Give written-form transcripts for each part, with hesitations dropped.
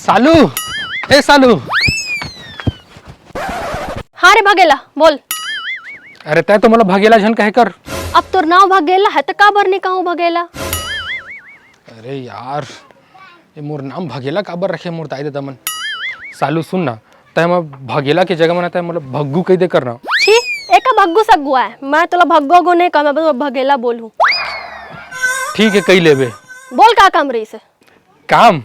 सालू, ए सालू। हाँ रे भागेला बोल। अरे तय तो मला भागेला झन कहे कर। अब तोर नाव भागेला है तो का बर नहीं कहूँ भागेला। अरे यार ये मोर नाम भागेला काबर रखे मोर ताई दे मन। सालू सुन ना, तय मैं भागेला के जगह में मतलब भग्गू कह दे करना। छी एक भग्गू सग्गुआ है, मैं तोला भग्गो गो नहीं कहा, मैं बस भागेला बोलूँ। ठीक है कही लेबे। बोल का काम रही से। काम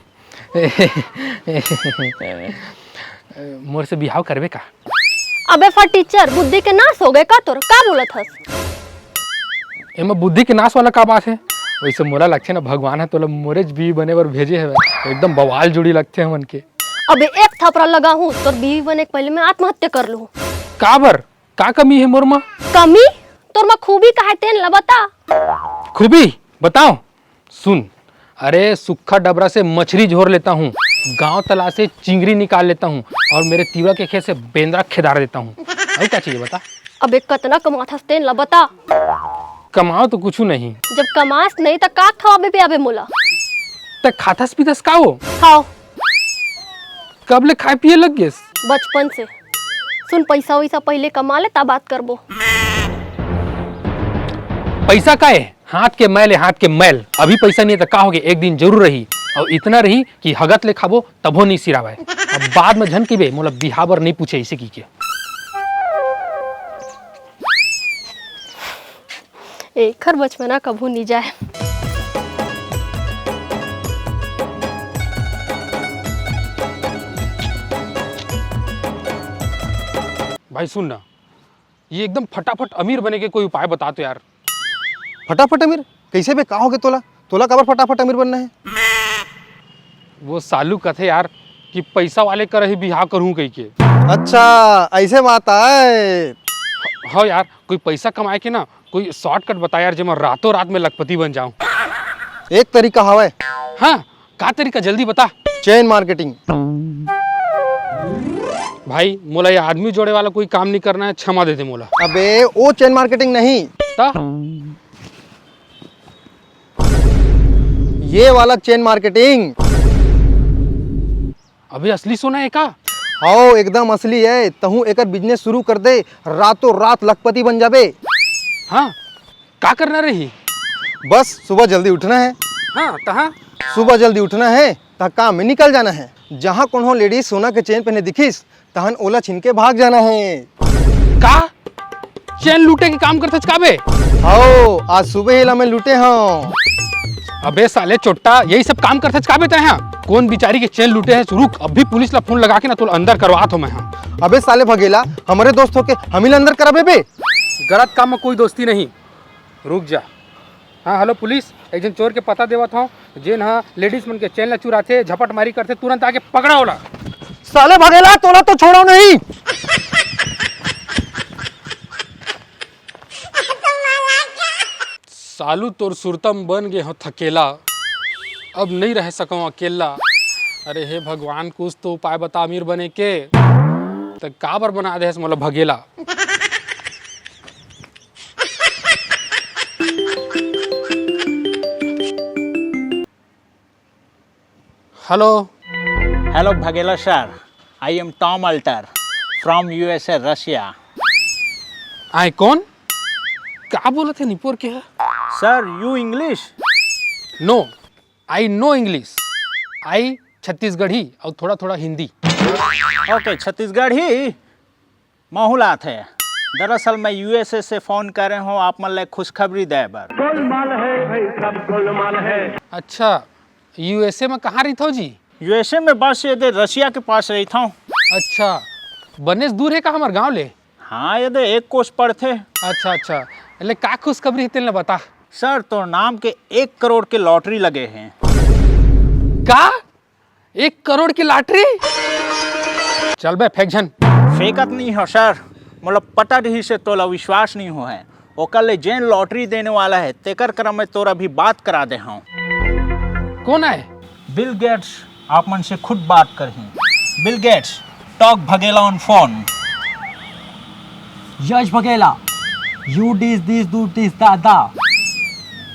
मोर से बिहाव करबे का। अबे फट टीचर बुद्धि के नाश हो गए का तोर, का बोलत हस। एमा बुद्धि के नाश वाला का बात है। वैसे मोला लगते ना भगवान है तो मोरे भी बने बर भेजे है, एकदम बवाल जुड़ी लगते हैं मन के। अबे एक थपड़ा लगा हूँ तोर बीवी बने के पहले मैं आत्महत्या कर लूँ। काबर का कमी है मोर में? कमी तोर में खूबी का है तेन ला बता। खूबी बताओ सुन। अरे सूखा डबरा से मछली झोर लेता हूँ, गांव तालाब से चिंगरी निकाल लेता हूँ और मेरे तीवा के खेत से बेंद्रा खेदार देता हूँ। अरे क्या चाहिए बता। अबे कतना कमात हस तेन ला बता। कमाओ तो कुछ नहीं। जब कमास नहीं तो का खवाबे पे आबे मोला। तक खाथस पीथस का हो? खाओ। कब ले खाए पिए लग गेस? बचपन से। सुन पैसा वैसा पहले कमा ले तब बात करबो। पैसा का है? हाथ के मैल है, हाथ के मैल। अभी पैसा नहीं है तो का होगे, एक दिन जरूर रही और इतना रही कि हगत ले खाबो तभो नहीं सिरावे। अब बाद में झन की बे मोला बिहावर नहीं पूछे इसे की के। एक हर बचपना कभू नहीं जाए। भाई सुन ना, ये एकदम फटाफट अमीर बने के कोई उपाय बता तो यार। फटाफट अमीर कैसे बे? का होगे तोला? तोला काबर फटाफट अमीर बनना है? वो सालू कथे यार कि पैसा वाले कर ही बिहाव करूँ कही के। अच्छा ऐसे बात है। हाँ यार कोई पैसा कमाए के ना कोई शॉर्टकट बता यार, जब रातों रात में लखपति बन जाऊं। एक तरीका हवा। हाँ का तरीका जल्दी बता। Chain marketing. भाई मोला ये आदमी जोड़े वाला कोई काम नहीं करना है, क्षमा दे दे मोला। अबे वो चेन मार्केटिंग नहीं, ता? ये वाला चेन मार्केटिंग। अबे असली सोना है का? हाँ एकदम असली है। तहु एक बिजनेस शुरू कर दे, रातों रात लखपति बन जाबे। हाँ का करना रही? बस सुबह जल्दी उठना है। हाँ तहाँ सुबह जल्दी उठना है ता काम में निकल जाना है। जहाँ कोनो लेडीज सोना के चेन पहने दिखिस तहन ओला छीन के भाग जाना है। का चैन लूटे के काम करते का बे? आओ आज सुबह ही ला मैं लूटे हाँ। अबे साले चोट्टा यही सब काम करते का बेते हैं? कौन बिचारी के चैन लूटे हैं? रुक अभी पुलिस ला फोन लगा के ना तो अंदर करवा तो मैं। हाँ अबे साले भगेला हमारे दोस्त हो के हम ही अंदर कराबे बे। गलत काम में कोई दोस्ती नहीं, रुक जा। हाँ हेलो पुलिस, एक जन चोर के पता देवत हूँ जेन हाँ लेडीज मन के चैन ला चुराते झपट मारी करते, तुरंत आके पकड़ा होला। साले भगेला तोला तो छोड़ो नहीं। सालू तोर सुरतम बन गए हो थकेला, अब नहीं रह सकूँ अकेला। अरे हे भगवान कुछ तो उपाय बता अमीर बने के। तो काबर बना दे मतलब भगेला। Hello Hello Bhagela sir, I am Tom Alter from USA, Russia. आए कौन? क्या बोला थे निपोर के है? Sir, you English? No I know English, I Chhattisgarhi और थोड़ा थोड़ा हिंदी। Okay, छत्तीसगढ़ ही माहौलात है। दरअसल मैं USA से फ़ोन कर रहा हूँ आप मतलब खुशखबरी दे बर। अच्छा यूएसए में कहाँ रही थो जी? USA में बस ये दे रशिया के पास रही था। अच्छा बनेस दूर है का हमारे गांव ले? हाँ ये दे एक कोस पर थे। अच्छा अच्छा એટલે का खुशखबरी है तेने बता। सर तो नाम के 1 करोड़ के लॉटरी लगे हैं। का 1 करोड़ की लॉटरी? चल बे फेंक झन। फेकत नहीं हो सर, मतलब पता रही से तोला विश्वास नहीं हो है। ओकर ले जेन लॉटरी देने वाला है तेकर क्रम में तोरा भी बात करा दे हूँ। कौन है? बिल गेट्स आप मन से खुद बात करही। बिल गेट्स टॉक भगेला ऑन फोन। यश भगेला, you this do this दादा।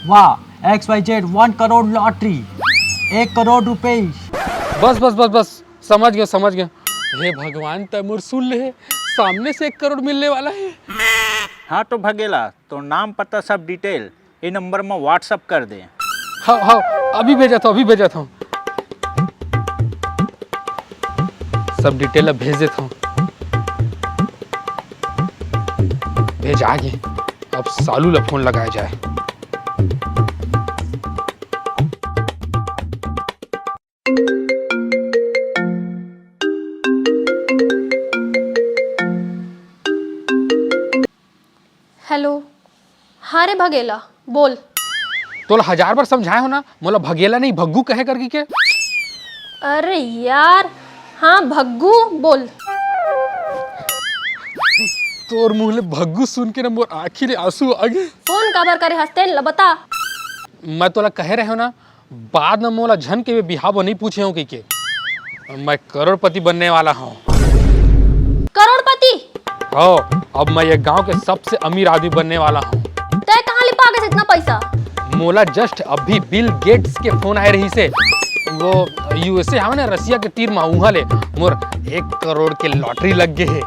वाह XYZ 1 करोड़ लॉटरी, 1 करोड़ रुपए। बस बस बस बस, समझ गया समझ गया। हे भगवान, तैमूर सुन ले, सामने से 1 करोड़ मिलने वाला है। हाँ तो भगेला, तो नाम पता सब डिटेल ये नंबर में व्हाट्सअप कर दे। हाँ हाँ, अभी भेजा था, अभी भेजा था। सब डिटेल अब भेज देता हूँ। भेज आगे, अब सालू ला फोन लगाया जाए। हेलो। हाँ रे भगेला, बोल। तो 1000 बार समझाए हो ना, मोला भगेला नहीं भग्गू कहे करके के। अरे यार, हाँ भग्गू बोल। तोर मुंह ले भग्गू सुन के ना मोर आँखी ले आंसू आ गए। फोन काबर करे हंसते ल बता। मैं तोला कहे रहे हो ना, बाद में मोला झन के बिहाव नहीं पूछे हो कि के मैं करोड़पति बनने वाला हूँ। करोड़पति? हो, अब मैं ये गांव के सबसे अमीर आदमी बनने वाला हूँ। तय कहाँ लिपा गए इतना पैसा? मोला जस्ट अभी बिल गेट्स के फोन आए रही से, वो यूएसए हवे ना, रसिया के तीर में वहाँ ले मोर 1 करोड़ के लॉटरी लग गए है।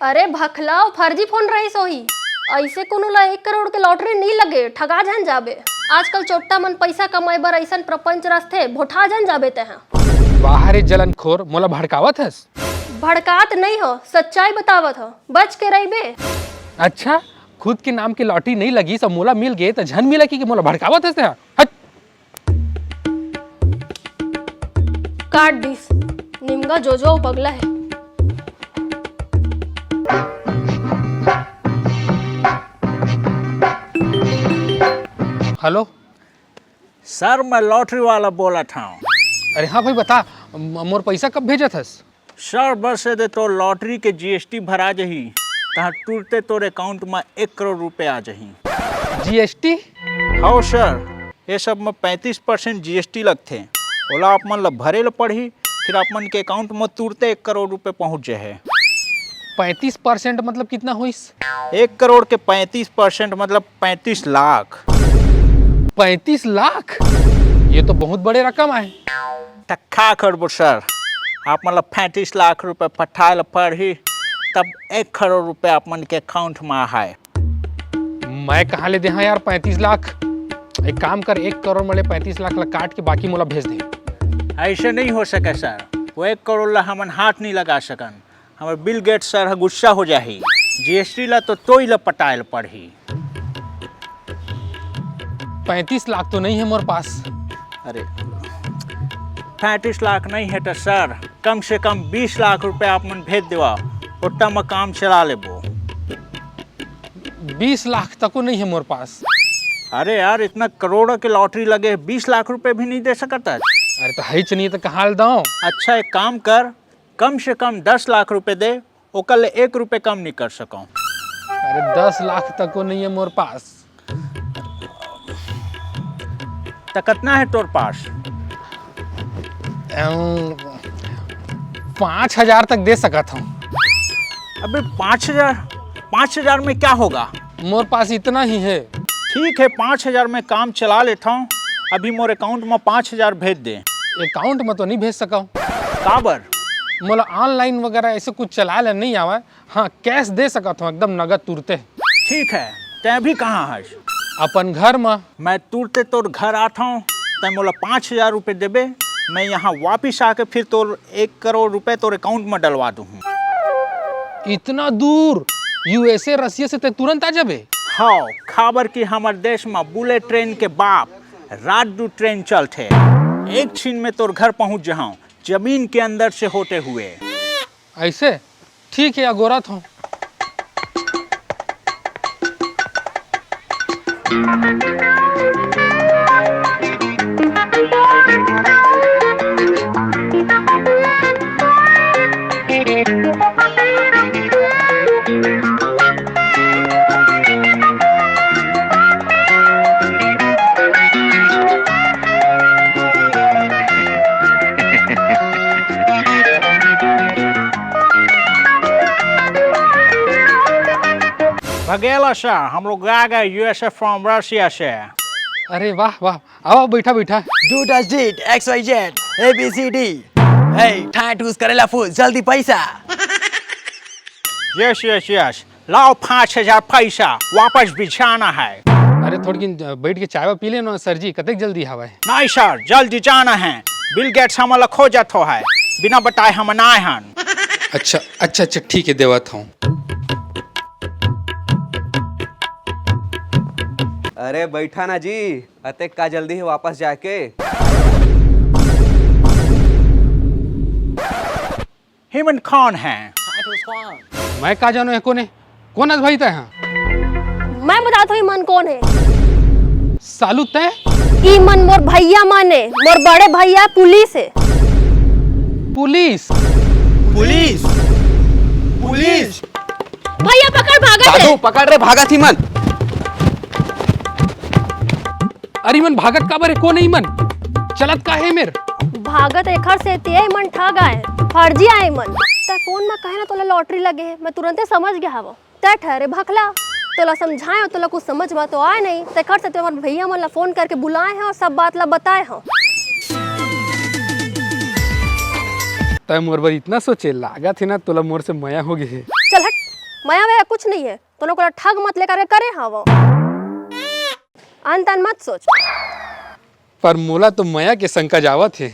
अरे भखलाओ, फर्जी फोन रही सोही। ऐसे कोनो ला 1 करोड़ के लॉटरी नहीं लगे, ठगा जन जाबे। आजकल चोट्टा मन पैसा कमाए बर ऐसा प्रपंच रस्ते भोठा जन जाबे ते। बाहरी जलनखोर, मोला भड़कावत हस? भड़कात नहीं हो, सच्चाई बतावत हो, बच के रही बे। अच्छा, खुद के नाम की लॉटरी नहीं लगी, सब मोला मिल गए तो झन मिला कि मोला भड़कावत हस? हट। काट दिस, निमगा जो पगला है। हेलो सर, मैं लॉटरी वाला बोला था। अरे हाँ भाई, बता मोर पैसा कब भेजा थस? सर बस दे तो लॉटरी के जीएसटी भरा जही, तहाँ तुरते तोर अकाउंट में 1 करोड़ रुपए आ जही। जीएसटी? हाँ सर, ये सब में 35% जीएसटी लगते। ओला आप मन ला भरे ला पड़ी, फिर आप मन के अकाउंट में तुरते 1 करोड़ रुपए पहुँच जाए। 35% मतलब कितना हुईस? 1 करोड़ के 35% मतलब 35 लाख। 35 लाख? ये तो बहुत बड़े रकम है। टक्का करबो सर, आप मतलब 35 लाख रुपए पठाए ला पड़ी, तब 1 करोड़ रुपए आप मन के अकाउंट में आए। मैं कहाँ ले दे हाँ यार 35 लाख? एक काम कर, 1 करोड़ में 35 लाख ला काट के बाकी मोला भेज दे। ऐसे नहीं हो सके सर, वो 1 करोड़ ला हमन हाथ नहीं लगा सकन। हमारे बिल गेट्स सर गुस्सा हो जाही। जीएसटी ला तो ही ला पटाए ला पड़ी। 35 लाख तो नहीं है मोर पास। अरे 35 लाख नहीं है तो सर, कम से कम 20 लाख रुपए आप मन भेज देवा, उतना में काम चला लेबो। 20 लाख तक नहीं है मोर पास। अरे यार, इतना करोड़ों के लॉटरी लगे, 20 लाख रुपए भी नहीं दे सकता। अरे तो है नहीं तो कहाँ ले दाऊं? अच्छा एक काम कर, कम से कम 10 लाख रुपए दे, ओकर ले 1 रुपए कम नहीं कर सकूं। अरे 10 लाख तक नहीं है मोर पास। तो कितना है तोर पास? 5000 तक दे सकता हूँ। अबे 5000 में क्या होगा? मोर पास इतना ही है। ठीक है, 5000 में काम चला लेता हूँ। अभी मोर अकाउंट में 5000 भेज दे। अकाउंट में तो नहीं भेज सका हूँ। काबर? मोला ऑनलाइन वगैरह ऐसे कुछ चला ले नहीं आवा। हाँ, कैश दे सकता हूँ, एकदम नगद तुरते। ठीक है, तै भी कहाँ है? अपन घर में। मैं तुरते तोर घर आता हूँ, तै मोला 5000 रुपये देबे। मैं यहाँ वापिस आके फिर तोर 1 करोड़ रुपए तोर अकाउंट में डलवा दूँ। इतना दूर यूएसए रसिया से ते तुरंत आ जाबे? हाँ, खबर कि हमारे देश में बुलेट ट्रेन के बाप राजदूत ट्रेन चलते, एक छीन में तोर घर पहुँच जाऊँ, जमीन के अंदर से होते हुए। ऐसे? ठीक है, अगोरत हूँ। भगेला सर, हम लोग आ गए यूएसए फ्रॉम रशिया से। अरे वाह वाह, आओ बैठा बैठा। Do does did XYZ. ABCD हे ठाट ठूस करेला फूल जल्दी पैसा यस यस यस लाओ 5,000 पैसा वापस भिजाना है। अरे थोड़ी बैठ के चाय पी लेना सर जी, कतक जल्दी हवा है। नहीं सर जल्दी जाना है, बिल गेट्स हमला खोजत हो है, बिना बताए हम ना हन। अच्छा अच्छा अच्छा ठीक है, देवत हूँ। अरे बैठा ना जी, अतेक का जल्दी है वापस जाके। हिमन कौन है? मैं का जानो है कौन है भाई तय? मैं बताता हूँ ईमन कौन है। सालू तय ईमन मोर भैया माने, मोर बड़े भैया पुलिस है। पुलिस? पुलिस पुलिस भैया पकड़ भागत दादू है। पकड़ रे भागा थी मन। अरे मन भागत का बरे कौन है मन? चलत का है मेर? भागत एखर से ते मन ठग आए, फर्जी आए मन। ते फोन में कहे ना तोला लॉटरी लगे है, मैं तुरंते समझ गया हवा। ते ठहरे भखला, तोला समझाए तोला कुछ समझ में तो आए नहीं। ते खर से ते हमारे भैया मन ला फोन करके बुलाए हैं और सब बात ला बताए हैं। तय मोर बर इतना सोचे लागा थी ना तोला मोर से मया हो गई है। चल हट, माया वया कुछ नहीं है, तोनो को ठग मत लेकर करे हवा। अंतन मत सोच। पर मोला तो मया के शंका जावत है।